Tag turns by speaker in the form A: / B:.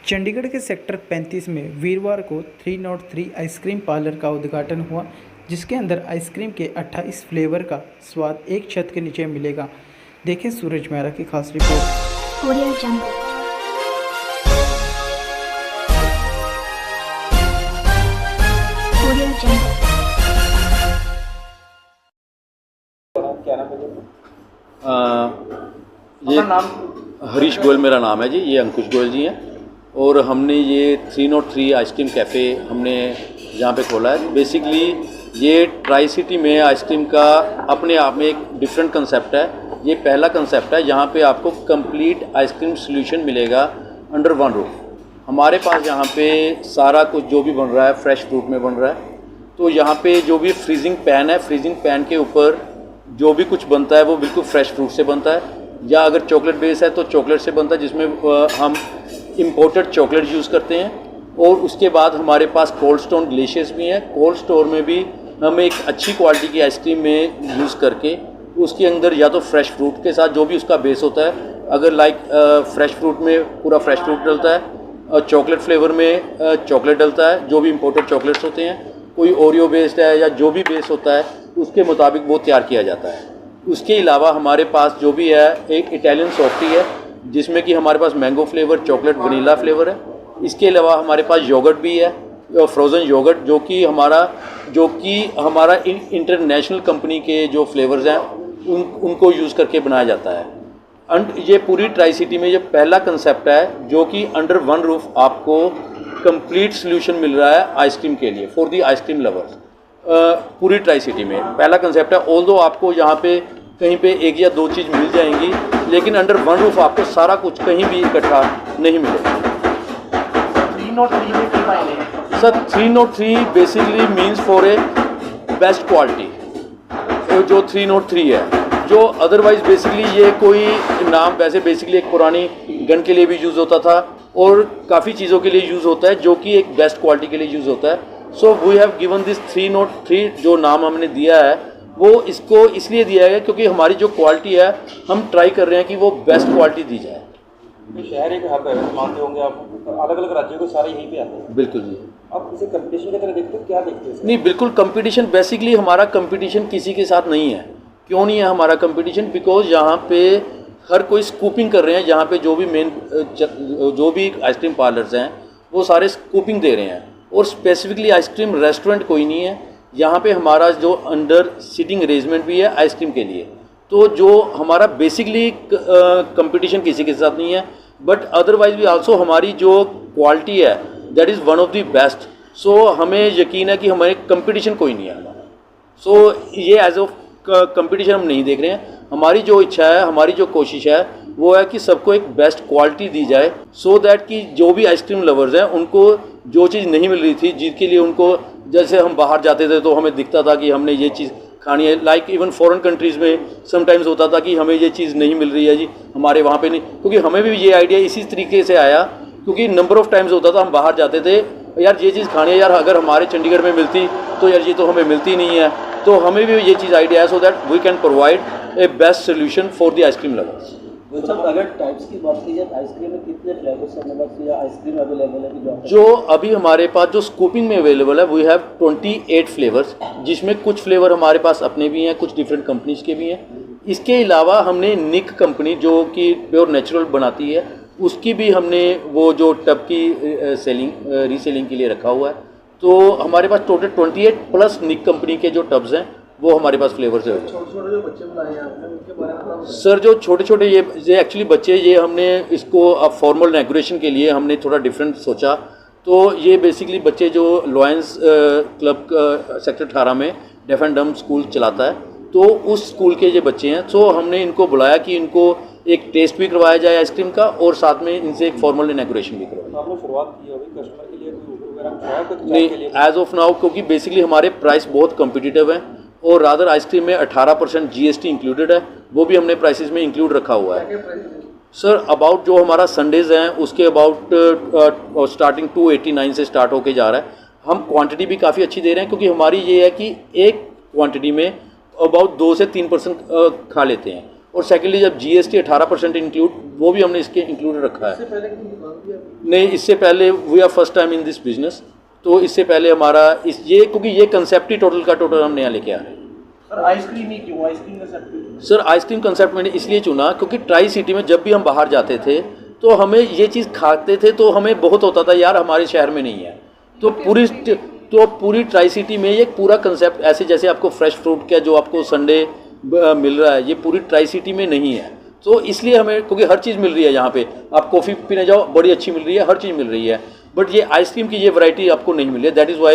A: चंडीगढ़ के सेक्टर 35 में वीरवार को 303 आइसक्रीम पार्लर का उद्घाटन हुआ, जिसके अंदर आइसक्रीम के 28 फ्लेवर का स्वाद एक छत के नीचे मिलेगा। देखें सूरज मेहरा की खास रिपोर्ट।
B: ऑडियो जंगल। ऑडियो जंगल।
C: क्या नाम है?
D: ये
A: नाम
D: हरीश गोयल मेरा नाम है जी। ये अंकुश गोयल जी हैं और हमने ये 303 आइसक्रीम कैफ़े हमने यहाँ पे खोला है। बेसिकली ये ट्राई सिटी में आइसक्रीम का अपने आप में एक डिफरेंट कंसेप्ट है। ये पहला कंसेप्ट है जहाँ पे आपको कंप्लीट आइसक्रीम सॉल्यूशन मिलेगा अंडर वन रूफ। हमारे पास यहाँ पे सारा कुछ जो भी बन रहा है फ्रेश फ्रूट में बन रहा है। तो यहाँ पे जो भी फ्रीजिंग पैन है, फ्रीजिंग पैन के ऊपर जो भी कुछ बनता है वो बिल्कुल फ्रेश फ्रूट से बनता है, या अगर चॉकलेट बेस है तो चॉकलेट से बनता है, जिसमें हम इम्पोर्टेड चॉकलेट यूज़ करते हैं। और उसके बाद हमारे पास कोल्ड स्टोन ग्लेशियर्स भी हैं। कोल्ड स्टोर में भी हम एक अच्छी क्वालिटी की आइसक्रीम में यूज़ करके उसके अंदर या तो फ्रेश फ्रूट के साथ जो भी उसका बेस होता है, अगर लाइक फ्रेश फ्रूट में पूरा फ्रेश फ्रूट डलता है, चॉकलेट फ्लेवर में चॉकलेट डलता है, जो भी इम्पोर्टेड चॉकलेट्स होते हैं, कोई ओरियो बेस्ड है या जो भी बेस होता है उसके मुताबिक वो तैयार किया जाता है। उसके अलावा हमारे पास जो भी है एक इटालियन सॉफ्टी है, जिसमें कि हमारे पास mango flavour, chocolate, vanilla flavour है। इसके अलावा हमारे पास योगर्ट भी है, फ्रोज़न योगर्ट, जो कि हमारा इंटरनेशनल कंपनी के जो फ्लेवर्स हैं उनको यूज़ करके बनाया जाता है। ये पूरी ट्राई सिटी में ये पहला कंसेप्ट है जो कि अंडर वन रूफ आपको कंप्लीट सोल्यूशन मिल रहा है आइसक्रीम के लिए, फॉर दी आइसक्रीम लवर्स। पूरी ट्राई सिटी में पहला कंसेप्ट है। ऑल्दो आपको यहाँ पे कहीं पे एक या दो चीज़ मिल जाएंगी, लेकिन अंडर वन रूफ आपको सारा कुछ कहीं भी इकट्ठा नहीं मिलेगा।
A: 303 में क्या मायने हैं?
D: Sir 303 basically means for a best quality. जो 303 है, जो अदरवाइज बेसिकली ये कोई नाम वैसे बेसिकली एक पुरानी गन के लिए भी यूज़ होता था और काफ़ी चीज़ों के लिए यूज़ होता है, जो कि एक बेस्ट क्वालिटी के लिए यूज़ होता है। So we have given this 303 जो नाम हमने दिया है वो इसको इसलिए दिया है क्योंकि हमारी जो क्वालिटी है हम ट्राई कर रहे हैं कि वो बेस्ट क्वालिटी दी जाए।
C: शहर एक हब है, मानते होंगे आप, अलग अलग राज्यों को सारे यहीं पे आते हैं।
D: बिल्कुल जी।
C: आप इसे कंपटीशन की तरह देखते हो, क्या देखते हैं?
D: नहीं, बिल्कुल कंपटीशन, बेसिकली हमारा कंपटीशन किसी के साथ नहीं है। क्यों नहीं है हमारा कंपटीशन? बिकॉज यहाँ पे हर कोई स्कूपिंग कर रहे हैं। यहाँ पे जो भी आइसक्रीम पार्लर्स हैं वो सारे स्कूपिंग दे रहे हैं, और स्पेसिफिकली आइसक्रीम रेस्टोरेंट कोई नहीं है यहाँ पे। हमारा जो अंडर सीटिंग अरेंजमेंट भी है आइसक्रीम के लिए। तो जो हमारा बेसिकली कंपटीशन किसी के साथ नहीं है, बट अदरवाइज भी आल्सो हमारी जो क्वालिटी है that is one of the best. So हमें यकीन है कि हमारे कंपटीशन कोई नहीं है हमारा। सो ये एज ऑफ कंपटीशन हम नहीं देख रहे हैं। हमारी जो इच्छा है, हमारी जो कोशिश है वो है कि सबको एक बेस्ट क्वालिटी दी जाए, सो दैट कि जो भी आइसक्रीम लवर्स हैं उनको जो चीज़ नहीं मिल रही थी, जिसके लिए उनको, जैसे हम बाहर जाते थे तो हमें दिखता था कि हमने ये चीज़ खानी है, लाइक इवन फॉरेन कंट्रीज़ में समटाइम्स होता था कि हमें ये चीज़ नहीं मिल रही है जी, हमारे वहाँ पे नहीं। क्योंकि हमें भी ये आइडिया इसी तरीके से आया, क्योंकि नंबर ऑफ़ टाइम्स होता था हम बाहर जाते थे, यार ये चीज़ खानी है यार, अगर हमारे चंडीगढ़ में मिलती तो यार ये तो हमें मिलती नहीं है। तो हमें भी ये चीज़ आइडिया है, so that we can provide a best solution for the ice cream lovers.
C: अगर टाइप्स की बात की जाए तो आइसक्रीम में कितने फ्लेवर्स हैं, या आइसक्रीम अवेलेबल है?
D: जो अभी हमारे पास जो स्कूपिंग में अवेलेबल है, वी हैव 28 फ्लेवर्स, जिसमें कुछ फ्लेवर हमारे पास अपने भी हैं, कुछ डिफरेंट कंपनीज के भी हैं। इसके अलावा हमने निक कंपनी जो कि प्योर नेचुरल बनाती है, उसकी भी हमने वो जो टब की रीसेलिंग के लिए रखा हुआ है। तो हमारे पास टोटल 28 प्लस निक कंपनी के जो टब्स हैं वो हमारे पास फ्लेवर्स है।
C: छोटे जो बच्चे बनाए हैं आपने, उनके बारे में
D: सर जो छोटे छोटे ये एक्चुअली बच्चे, ये हमने इसको अब फॉर्मल डेकोरेशन के लिए हमने थोड़ा डिफरेंट सोचा। तो ये बेसिकली बच्चे जो लॉयंस क्लब सेक्टर 18 में डेफ एंड डम स्कूल चलाता है, तो उस स्कूल के ये बच्चे हैं। सो हमने इनको बुलाया कि इनको एक टेस्ट भी करवाया जाए आइसक्रीम का, और साथ में इनसे एक फॉर्मल इनॉग्रेशन भी करवाया।
C: आपने शुरुआत की होगी कस्टमर के लिए कोई ऑफर वगैरह कराया कुछ?
D: नहीं, एज ऑफ नाउ, क्योंकि बेसिकली हमारे प्राइस बहुत कम्पिटिटिव हैं, और रादर आइसक्रीम में 18% GST इंक्लूडेड है, वो भी हमने प्राइसेस में इंक्लूड रखा हुआ है। सर अबाउट जो हमारा संडेज़ हैं उसके अबाउट स्टार्टिंग 289 से स्टार्ट होके जा रहा है। हम क्वांटिटी भी काफ़ी अच्छी दे रहे हैं, क्योंकि हमारी ये है कि एक क्वांटिटी में अबाउट 2 से 3% खा लेते हैं, और सेकेंडली जब GST 18% इंक्लूड, वो भी हमने इसके इंक्लूड रखा है। नहीं, इससे पहले we are first time in this business, तो इससे पहले हमारा क्योंकि ये कंसेप्ट ही टोटल का टोटल हम नया लेके आ रहे हैं।
C: सर आइसक्रीम ही क्यों, ice cream concept?
D: Sir ice cream concept मैंने इसलिए चुना क्योंकि ट्राई सिटी में जब भी हम बाहर जाते थे तो हमें ये चीज़ खाते थे तो हमें बहुत होता था यार हमारे शहर में नहीं है। तो पूरी ट्राई सिटी में ये पूरा कंसेप्ट ऐसे जैसे आपको फ्रेश फ्रूट का जो आपको संडे मिल रहा है, ये पूरी ट्राई सिटी में नहीं है। तो इसलिए हमें, क्योंकि हर चीज़ मिल रही है यहाँ पे, आप कॉफ़ी पीने जाओ बड़ी अच्छी मिल रही है, हर चीज़ मिल रही है, बट ये आइसक्रीम की ये वैरायटी आपको नहीं मिल रही है। That is why